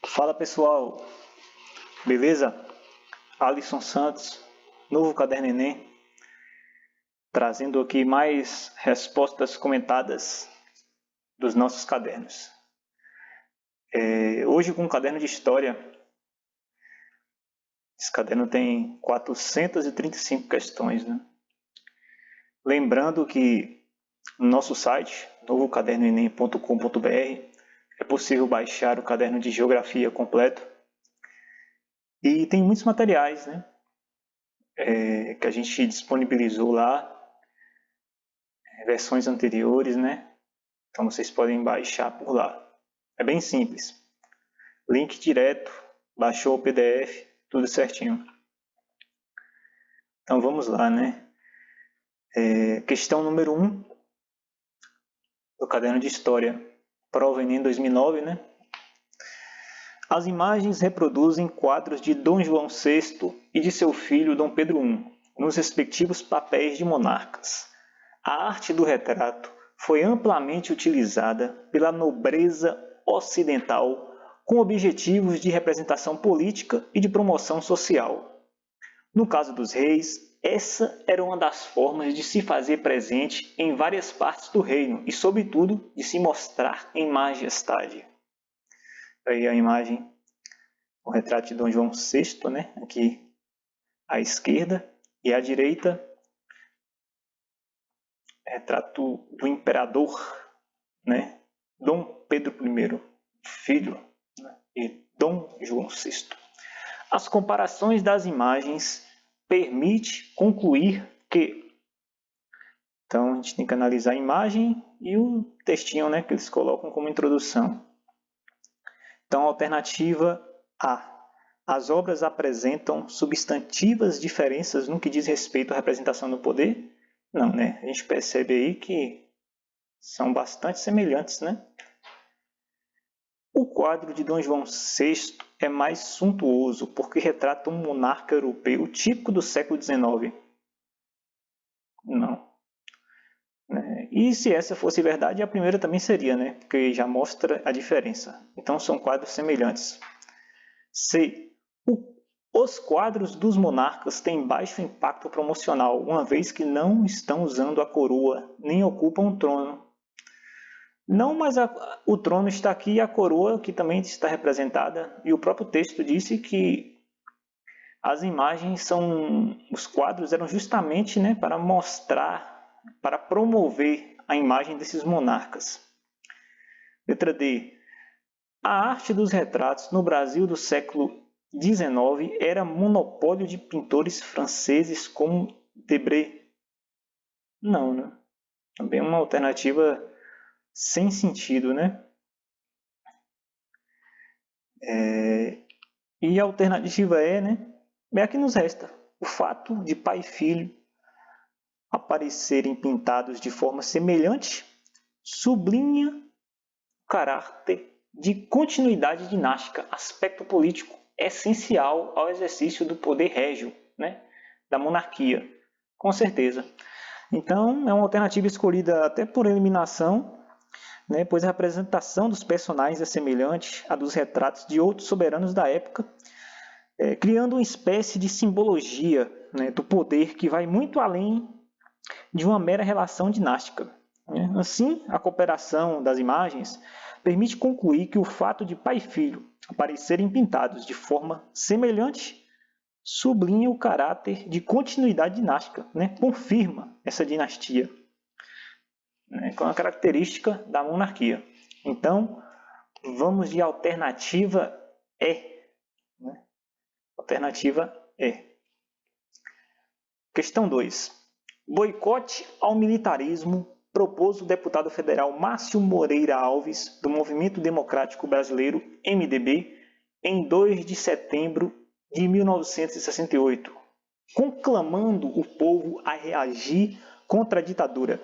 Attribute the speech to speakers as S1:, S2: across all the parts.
S1: Fala pessoal, beleza? Alisson Santos, novo Caderno Enem, trazendo aqui mais respostas comentadas dos nossos cadernos. Hoje com o caderno de História. Esse caderno tem 435 questões, né? Lembrando que no nosso site, novocadernoenem.com.br, é possível baixar o caderno de Geografia completo. E tem muitos materiais, né? Que a gente disponibilizou lá, versões anteriores, né? Então vocês podem baixar por lá. É bem simples. Link direto, baixou o PDF, tudo certinho. Então vamos lá, né? Questão número 1 do caderno de História, prova Enem 2009, né? As imagens reproduzem quadros de Dom João VI e de seu filho Dom Pedro I, nos respectivos papéis de monarcas. A arte do retrato foi amplamente utilizada pela nobreza ocidental com objetivos de representação política e de promoção social. No caso dos reis, essa era uma das formas de se fazer presente em várias partes do reino e, sobretudo, de se mostrar em majestade. Aí a imagem, o retrato de Dom João VI, né? Aqui à esquerda, e à direita, retrato do imperador, né? Dom Pedro I, filho, né? E Dom João VI. As comparações das imagens permitem concluir que... Então, a gente tem que analisar a imagem e o textinho, né, que eles colocam como introdução. Então, alternativa A. As obras apresentam substantivas diferenças no que diz respeito à representação do poder? Não, né? A gente percebe aí que são bastante semelhantes, né? O quadro de Dom João VI é mais suntuoso porque retrata um monarca europeu típico do século XIX. Não. E se essa fosse verdade, a primeira também seria, né? Porque já mostra a diferença. Então são quadros semelhantes. C. Os quadros dos monarcas têm baixo impacto promocional, uma vez que não estão usando a coroa, nem ocupam o trono. Não, mas o trono está aqui e a coroa que também está representada. E o próprio texto disse que as imagens os quadros eram justamente, né, para mostrar, para promover a imagem desses monarcas. Letra D. A arte dos retratos no Brasil do século XIX era monopólio de pintores franceses como Debré? Não, né? Também uma alternativa sem sentido, né? E a alternativa é, né? É a que nos resta. O fato de pai e filho aparecerem pintados de forma semelhante sublinha o caráter de continuidade dinástica, aspecto político essencial ao exercício do poder régio, né, da monarquia, com certeza. Então, é uma alternativa escolhida até por eliminação, né, pois a representação dos personagens é semelhante à dos retratos de outros soberanos da época, criando uma espécie de simbologia, né, do poder que vai muito além de uma mera relação dinástica. Assim, a cooperação das imagens permite concluir que o fato de pai e filho aparecerem pintados de forma semelhante sublinha o caráter de continuidade dinástica, né? Confirma essa dinastia, né? Com a característica da monarquia. Então, vamos de alternativa E. Né? Alternativa E. Questão 2. Boicote ao militarismo propôs o deputado federal Márcio Moreira Alves, do Movimento Democrático Brasileiro, MDB, em 2 de setembro de 1968, conclamando o povo a reagir contra a ditadura.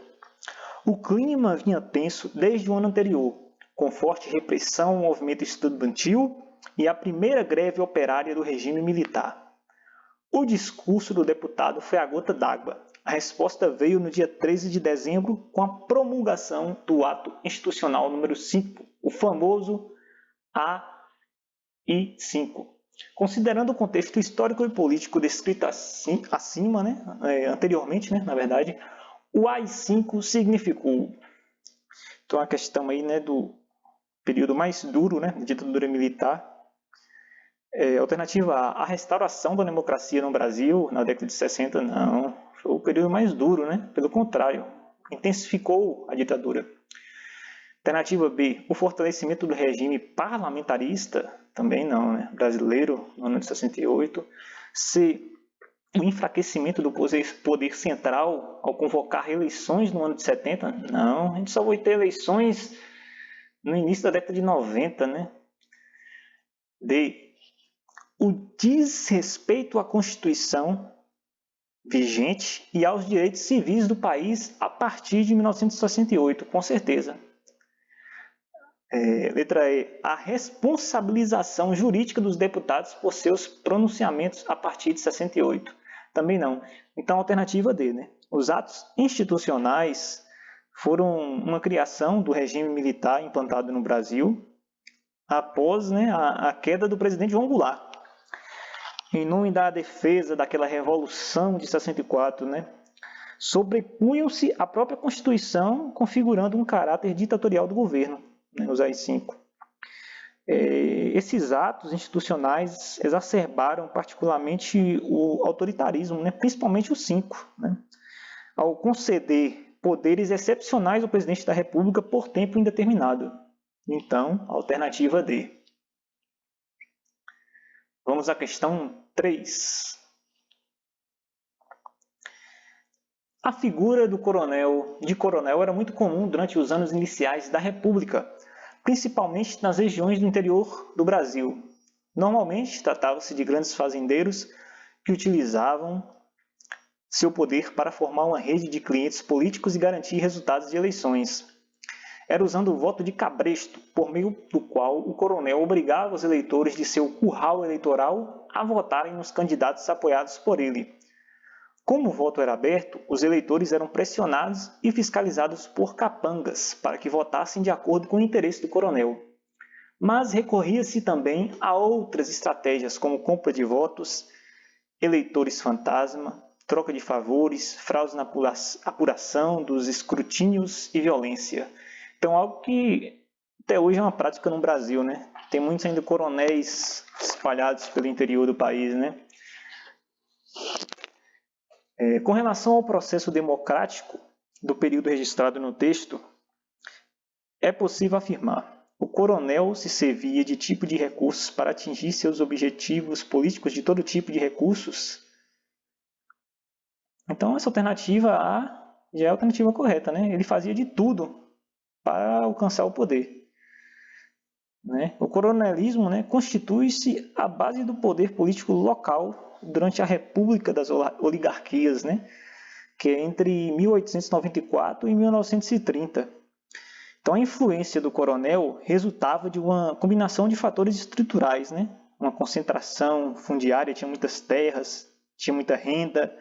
S1: O clima vinha tenso desde o ano anterior, com forte repressão ao movimento estudantil e a primeira greve operária do regime militar. O discurso do deputado foi a gota d'água. A resposta veio no dia 13 de dezembro com a promulgação do Ato Institucional número 5, o famoso AI-5. Considerando o contexto histórico e político descrito acima, anteriormente, na verdade, o AI-5 significou. Então, a questão aí, do período mais duro, da ditadura militar. Alternativa A, a restauração da democracia no Brasil na década de 60, não. Foi o período mais duro, Pelo contrário, intensificou a ditadura. Alternativa B, o fortalecimento do regime parlamentarista, também não, brasileiro, no ano de 68. C, o enfraquecimento do poder central ao convocar eleições no ano de 70, não, a gente só vai ter eleições no início da década de 90, D, o desrespeito à Constituição vigente e aos direitos civis do país a partir de 1968, com certeza. Letra E, a responsabilização jurídica dos deputados por seus pronunciamentos a partir de 68. Também não. Então, alternativa D, Os atos institucionais foram uma criação do regime militar implantado no Brasil após a queda do presidente João Goulart. Em nome da defesa daquela Revolução de 64, sobrepunham-se à própria Constituição, configurando um caráter ditatorial do governo, os AI-5. Esses atos institucionais exacerbaram particularmente o autoritarismo, principalmente o 5, ao conceder poderes excepcionais ao presidente da República por tempo indeterminado. Então, alternativa D. Vamos à questão 3. A figura de coronel era muito comum durante os anos iniciais da República, principalmente nas regiões do interior do Brasil. Normalmente, tratava-se de grandes fazendeiros que utilizavam seu poder para formar uma rede de clientes políticos e garantir resultados de eleições. Era usando o voto de cabresto, por meio do qual o coronel obrigava os eleitores de seu curral eleitoral a votarem nos candidatos apoiados por ele. Como o voto era aberto, os eleitores eram pressionados e fiscalizados por capangas para que votassem de acordo com o interesse do coronel. Mas recorria-se também a outras estratégias, como compra de votos, eleitores fantasma, troca de favores, fraudes na apuração dos escrutínios e violência. Então, algo que até hoje é uma prática no Brasil, Tem muitos ainda coronéis espalhados pelo interior do país, Com relação ao processo democrático do período registrado no texto, é possível afirmar: o coronel se servia de tipo de recursos para atingir seus objetivos políticos de todo tipo de recursos. Então, essa alternativa A já é a alternativa correta, Ele fazia de tudo para alcançar o poder. O coronelismo constitui-se a base do poder político local durante a República das Oligarquias, que é entre 1894 e 1930. Então, a influência do coronel resultava de uma combinação de fatores estruturais, uma concentração fundiária, tinha muitas terras, tinha muita renda.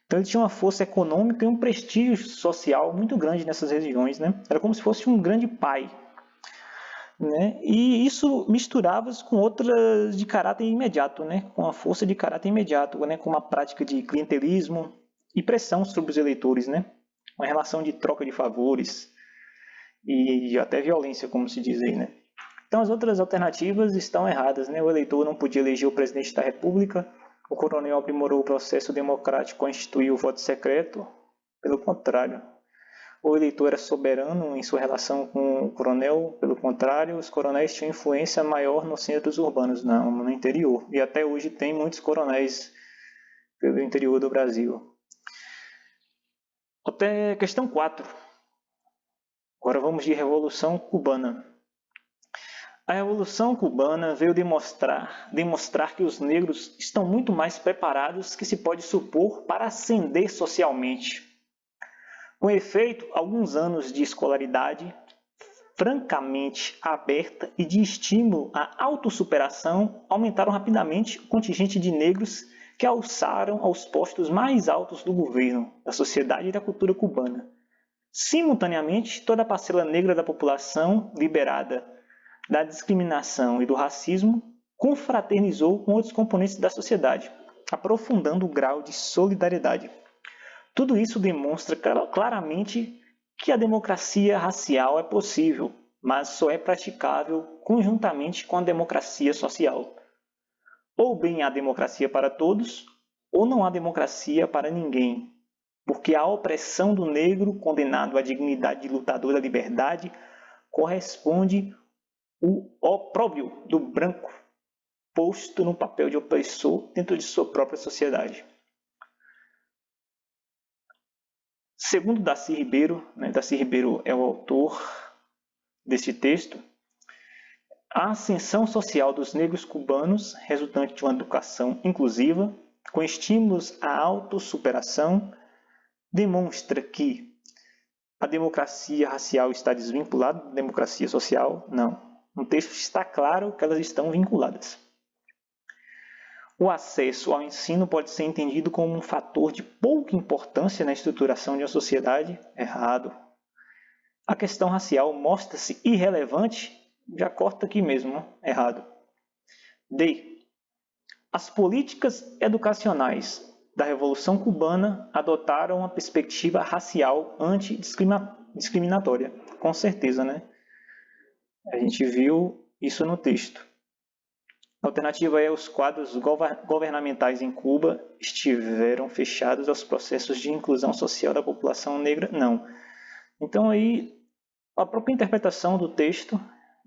S1: Então, ele tinha uma força econômica e um prestígio social muito grande nessas regiões. Era como se fosse um grande pai. E isso misturava-se com outras de caráter imediato, com a força de caráter imediato, com uma prática de clientelismo e pressão sobre os eleitores, uma relação de troca de favores e até violência, como se diz aí. Então, as outras alternativas estão erradas. O eleitor não podia eleger o presidente da República, o coronel aprimorou o processo democrático ao instituir o voto secreto. Pelo contrário, o eleitor era soberano em sua relação com o coronel. Pelo contrário, os coronéis tinham influência maior nos centros urbanos, não, no interior. E até hoje tem muitos coronéis pelo interior do Brasil. Até questão 4. Agora vamos de Revolução Cubana. A Revolução Cubana veio demonstrar que os negros estão muito mais preparados que se pode supor para ascender socialmente. Com efeito, alguns anos de escolaridade francamente aberta e de estímulo à autossuperação aumentaram rapidamente o contingente de negros que alçaram aos postos mais altos do governo, da sociedade e da cultura cubana. Simultaneamente, toda a parcela negra da população liberada da discriminação e do racismo confraternizou com outros componentes da sociedade, aprofundando o grau de solidariedade. Tudo isso demonstra claramente que a democracia racial é possível, mas só é praticável conjuntamente com a democracia social. Ou bem há democracia para todos, ou não há democracia para ninguém, porque a opressão do negro condenado à dignidade de lutador da liberdade corresponde ao opróbrio do branco posto no papel de opressor dentro de sua própria sociedade. Segundo Darcy Ribeiro, Darcy Ribeiro é o autor deste texto, a ascensão social dos negros cubanos, resultante de uma educação inclusiva, com estímulos à autossuperação, demonstra que a democracia racial está desvinculada da democracia social? Não. No texto está claro que elas estão vinculadas. O acesso ao ensino pode ser entendido como um fator de pouca importância na estruturação de uma sociedade? Errado. A questão racial mostra-se irrelevante? Já corta aqui mesmo, errado. D. As políticas educacionais da Revolução Cubana adotaram uma perspectiva racial antidiscriminatória. Com certeza, né? A gente viu isso no texto. A alternativa é: os quadros governamentais em Cuba estiveram fechados aos processos de inclusão social da população negra? Não. Então aí a própria interpretação do texto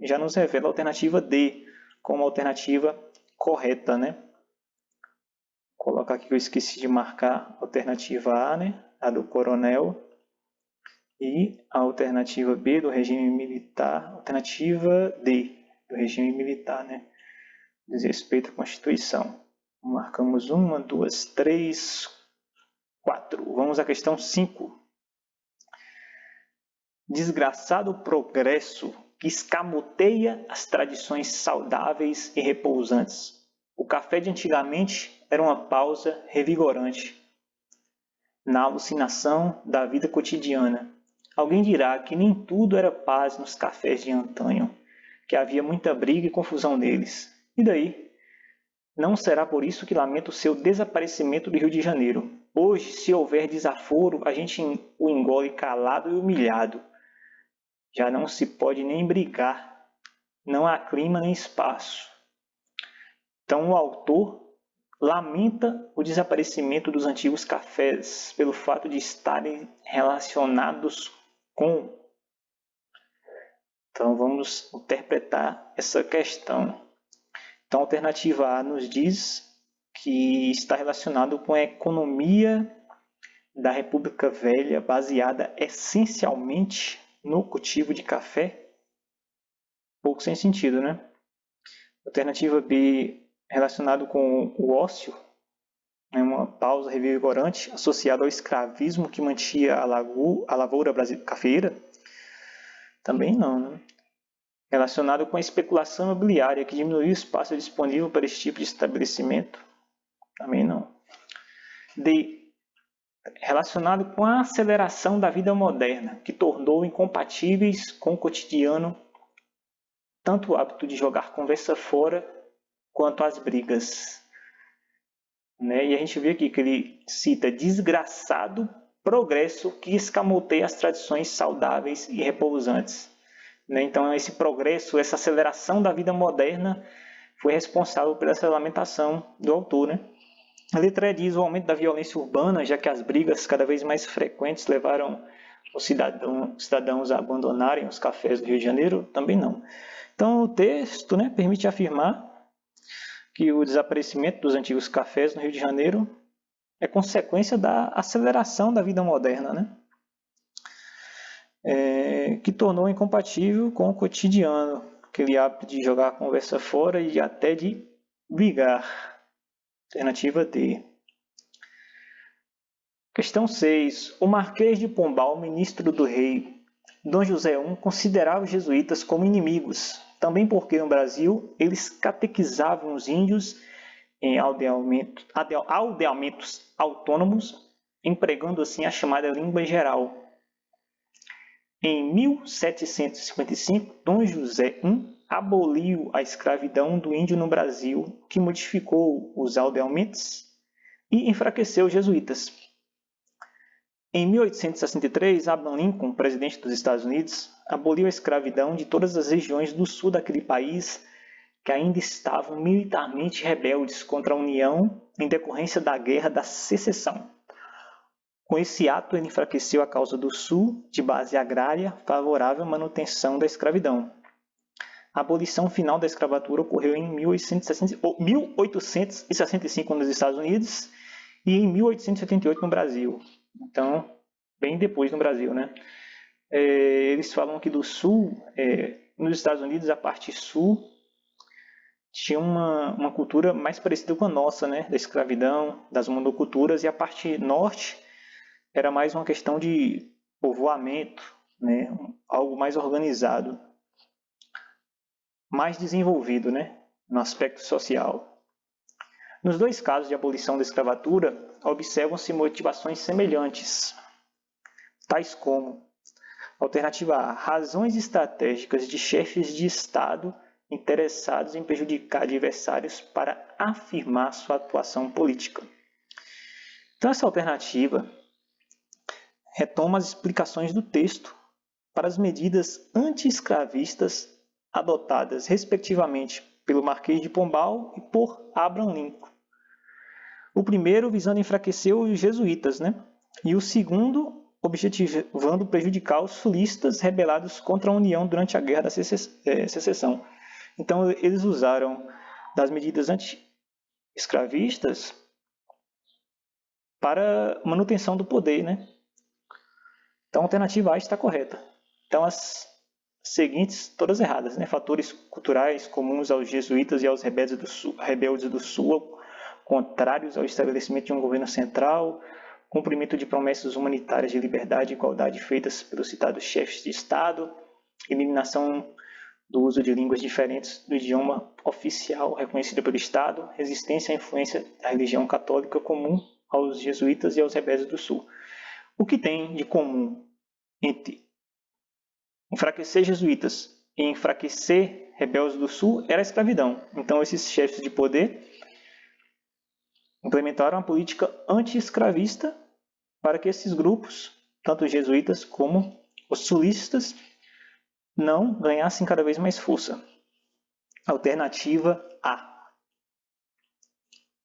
S1: já nos revela a alternativa D como a alternativa correta, né? Vou colocar aqui que eu esqueci de marcar a alternativa A, né? A do coronel, e a alternativa B do regime militar, alternativa D do regime militar, né? Diz respeito à Constituição. Marcamos 1, 2, 3, 4. Vamos à questão 5. Desgraçado progresso que escamoteia as tradições saudáveis e repousantes. O café de antigamente era uma pausa revigorante na alucinação da vida cotidiana. Alguém dirá que nem tudo era paz nos cafés de antanho, que havia muita briga e confusão neles. E daí? Não será por isso que lamento o seu desaparecimento do Rio de Janeiro. Hoje, se houver desaforo, a gente o engole calado e humilhado. Já não se pode nem brigar. Não há clima nem espaço. Então o autor lamenta o desaparecimento dos antigos cafés pelo fato de estarem relacionados com. Então vamos interpretar essa questão. Então a alternativa A nos diz que está relacionado com a economia da República Velha, baseada essencialmente no cultivo de café. Pouco sem sentido, né? Alternativa B, relacionado com o ócio, uma pausa revigorante associada ao escravismo que mantinha a lavoura cafeeira. Também não, né? Relacionado com a especulação imobiliária que diminuiu o espaço disponível para esse tipo de estabelecimento. Também não. D. Relacionado com a aceleração da vida moderna, que tornou incompatíveis com o cotidiano tanto o hábito de jogar conversa fora quanto as brigas. Né? E a gente vê aqui que ele cita desgraçado progresso que escamoteia as tradições saudáveis e repousantes. Né? Então esse progresso, essa aceleração da vida moderna foi responsável por essa lamentação do autor. Né? A letra E diz o aumento da violência urbana, já que as brigas cada vez mais frequentes levaram os cidadãos a abandonarem os cafés do Rio de Janeiro. Também não. Então o texto, né, permite afirmar que o desaparecimento dos antigos cafés no Rio de Janeiro é consequência da aceleração da vida moderna, né? Que tornou incompatível com o cotidiano, aquele hábito de jogar a conversa fora e até de brigar. Alternativa D. Questão 6. O Marquês de Pombal, ministro do rei Dom José I, considerava os jesuítas como inimigos, também porque no Brasil eles catequizavam os índios em aldeamentos autônomos, empregando assim a chamada língua geral. Em 1755, Dom José I aboliu a escravidão do índio no Brasil, que modificou os aldeamentos e enfraqueceu os jesuítas. Em 1863, Abraham Lincoln, presidente dos Estados Unidos, aboliu a escravidão de todas as regiões do sul daquele país que ainda estavam militarmente rebeldes contra a União em decorrência da Guerra da Secessão. Com esse ato, ele enfraqueceu a causa do Sul, de base agrária, favorável à manutenção da escravidão. A abolição final da escravatura ocorreu em 1865 nos Estados Unidos e em 1878 no Brasil. Então, bem depois no Brasil, né? Eles falam que do Sul, nos Estados Unidos, a parte Sul tinha uma cultura mais parecida com a nossa, né? Da escravidão, das monoculturas, e a parte Norte era mais uma questão de povoamento, né? Algo mais organizado, mais desenvolvido, né? No aspecto social. Nos dois casos de abolição da escravatura, observam-se motivações semelhantes, tais como: alternativa A, razões estratégicas de chefes de Estado interessados em prejudicar adversários para afirmar sua atuação política. Então, essa alternativa retoma as explicações do texto para as medidas anti-escravistas adotadas, respectivamente, pelo Marquês de Pombal e por Abraham Lincoln. O primeiro visando enfraquecer os jesuítas, né? E o segundo objetivando prejudicar os sulistas rebelados contra a União durante a Guerra da Secessão. Então, eles usaram das medidas anti-escravistas para manutenção do poder, né? Então, a alternativa A está correta. Então, as seguintes, todas erradas, né? Fatores culturais comuns aos jesuítas e aos rebeldes do Sul, contrários ao estabelecimento de um governo central, cumprimento de promessas humanitárias de liberdade e igualdade feitas pelos citados chefes de Estado, eliminação do uso de línguas diferentes do idioma oficial reconhecido pelo Estado, resistência à influência da religião católica comum aos jesuítas e aos rebeldes do Sul. O que tem de comum entre enfraquecer jesuítas e enfraquecer rebeldes do Sul era a escravidão. Então, esses chefes de poder implementaram uma política anti-escravista para que esses grupos, tanto os jesuítas como os sulistas, não ganhassem cada vez mais força. Alternativa A.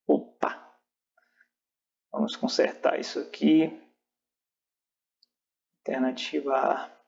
S1: Opa! Vamos consertar isso aqui. Alternativa A.